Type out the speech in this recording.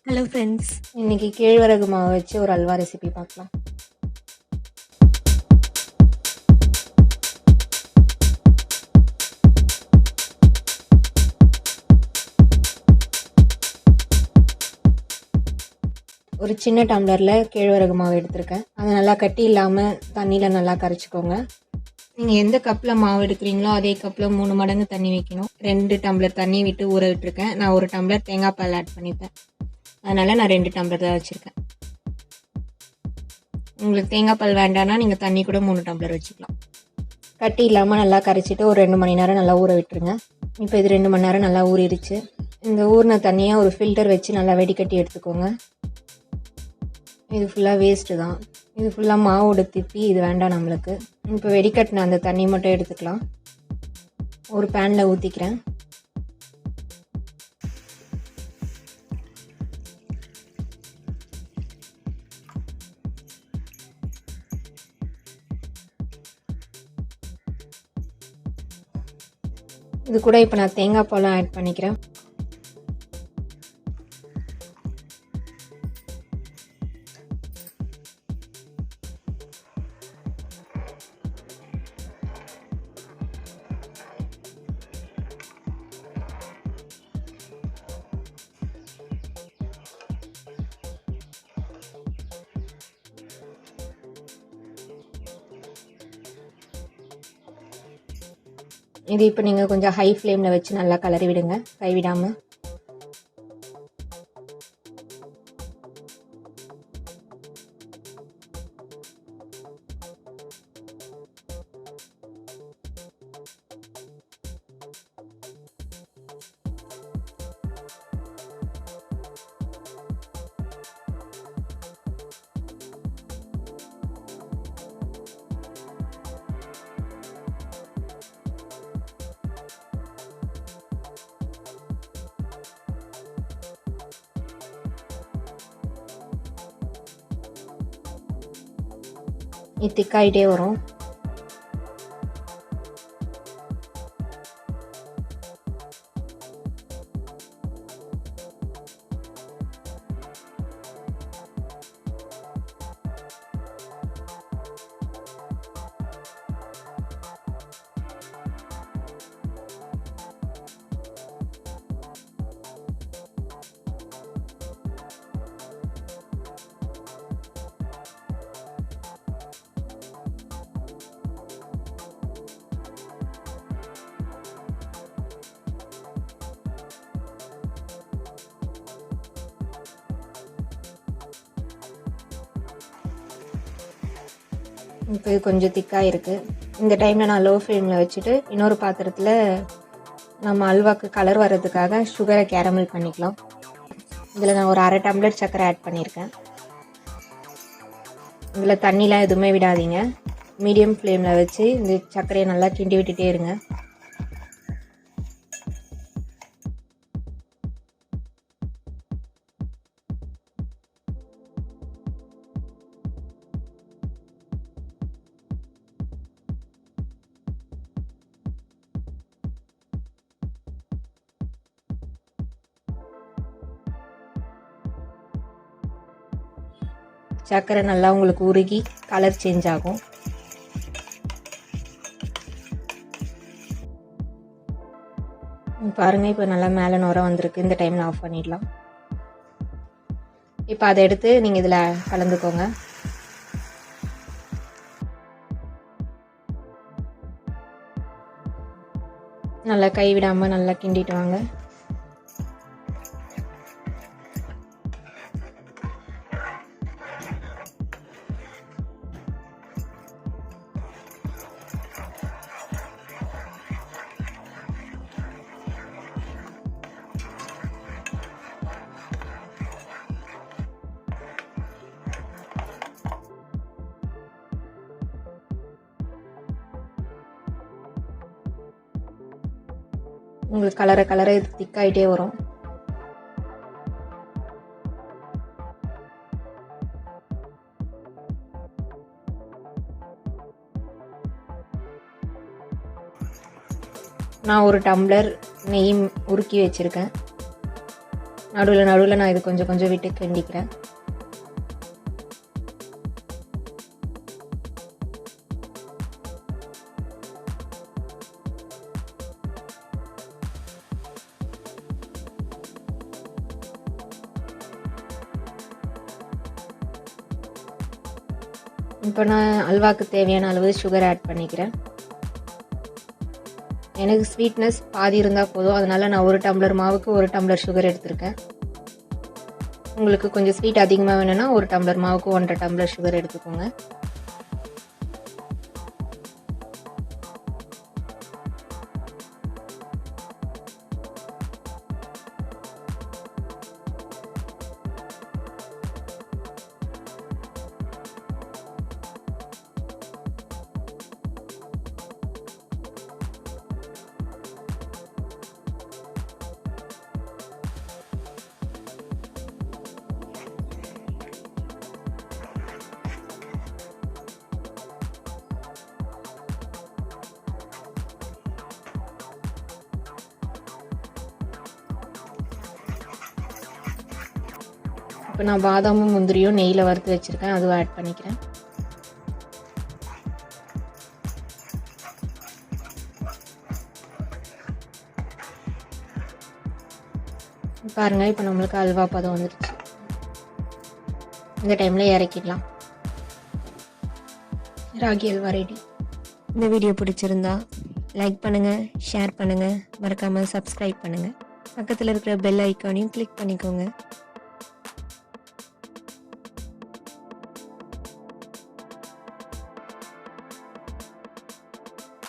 Hello friends, இன்றைக்கி கேழ்வரகு மாவு வச்சு ஒரு அல்வா ரெசிபி பார்க்கலாம். ஒரு சின்ன டம்ளரில் கேழ்வரகு மாவு எடுத்திருக்கேன். அதை நல்லா கட்டி இல்லாமல் தண்ணியில் நல்லா கரைச்சிக்கோங்க. நீங்கள் எந்த கப்பில் மாவு எடுக்கிறீங்களோ அதே கப்பில் 3 மடங்கு தண்ணி வைக்கணும். 2 டம்ளர் தண்ணி விட்டு ஊற விட்டுருக்கேன். நான் 1 டம்ளர் தேங்காய் பால் ஆட் பண்ணிப்பேன். அதனால் நான் 2 டம்ளர் தான் வச்சுருக்கேன். உங்களுக்கு தேங்காய் பால் வேண்டாம்னா நீங்கள் தண்ணி கூட 3 டம்ளர் வச்சுக்கலாம். கட்டி இல்லாமல் நல்லா கரைச்சிட்டு ஒரு 2 மணி நேரம் நல்லா ஊற விட்டுருங்க. இப்போ இது 2 மணி நேரம் நல்லா ஊறிடுச்சு. இந்த ஊறின தண்ணியை ஒரு ஃபில்டர் வச்சு நல்லா வடிகட்டி எடுத்துக்கோங்க. இது ஃபுல்லாக வேஸ்ட்டு தான். இது ஃபுல்லாக மாவோட திப்பி, இது வேண்டாம் நம்மளுக்கு. இப்போ வெடிக்கட்டின அந்த தண்ணி மட்டும் எடுத்துக்கலாம். ஒரு பேனில் ஊற்றிக்கிறேன். இது கூட இப்போ நான் தேங்காய் பாலும் ஆட் பண்ணிக்கிறேன். இது இப்போ நீங்கள் கொஞ்சம் ஹை ஃப்ளேமில் வச்சு நல்லா கலரி விடுங்க, கைவிடாமல். இது திக்காயிட்டே வரும். இப்போ இது கொஞ்சம் திக்காக இருக்குது. இந்த டைமில் நான் லோ ஃப்ளேமில் வச்சுட்டு இன்னொரு பாத்திரத்தில் நம்ம அல்வாக்கு கலர் வர்றதுக்காக சுகரை கேரமல் பண்ணிக்கலாம். இதில் நான் ஒரு 1/2 டம்ளர் சர்க்கரை ஆட் பண்ணியிருக்கேன். இதில் தண்ணிலாம் எதுவுமே விடாதீங்க. மீடியம் ஃப்ளேமில் வச்சு இந்த சர்க்கரையை நல்லா கிண்டி விட்டுட்டே இருங்க. சர்க்கரை நல்லா உங்களுக்கு உருகி கலர் சேஞ்ச் ஆகும். பாருங்கள், இப்போ நல்லா மேலே நுர வந்திருக்கு. இந்த டைமில் ஆஃப் பண்ணிடலாம். இப்போ அதை எடுத்து நீங்கள் இதில் கலந்துக்கோங்க. நல்லா கை விடாமல் நல்லா கிண்டிட்டு வாங்க. உங்களுக்கு கலரை இது திக்காயிட்டே வரும். நான் 1 டம்ளர் நெய் உருக்கி வச்சுருக்கேன். நடுவில் நடுவில் நான் இது கொஞ்சம் கொஞ்சம் விட்டு கிண்டிக்கிறேன். இப்போ நான் அல்வாவுக்கு தேவையான அளவு சுகர் ஆட் பண்ணிக்கிறேன். எனக்கு ஸ்வீட்னஸ் பாதி இருந்தால் போதும், அதனால் நான் 1 டம்ளர் மாவுக்கு 1 டம்ளர் சுகர் எடுத்திருக்கேன். உங்களுக்கு கொஞ்சம் ஸ்வீட் அதிகமாக வேணும்னா 1 டம்ளர் மாவுக்கு 1.5 டம்ளர் சுகர் எடுத்துக்கோங்க. இப்போ நான் பாதாமும் முந்திரியும் நெய்யில் வறுத்து வச்சுருக்கேன், அதுவும் ஆட் பண்ணிக்கிறேன். பாருங்கள், இப்போ நம்மளுக்கு அல்வா பதம் வந்துடுச்சு. இந்த டைமில் இறக்கிடலாம். ராகி அல்வா ரெடி. இந்த வீடியோ பிடிச்சிருந்தா லைக் பண்ணுங்கள், ஷேர் பண்ணுங்கள், மறக்காமல் சப்ஸ்கிரைப் பண்ணுங்கள். பக்கத்தில் இருக்கிற பெல் ஐக்கானையும் கிளிக் பண்ணிக்கோங்க.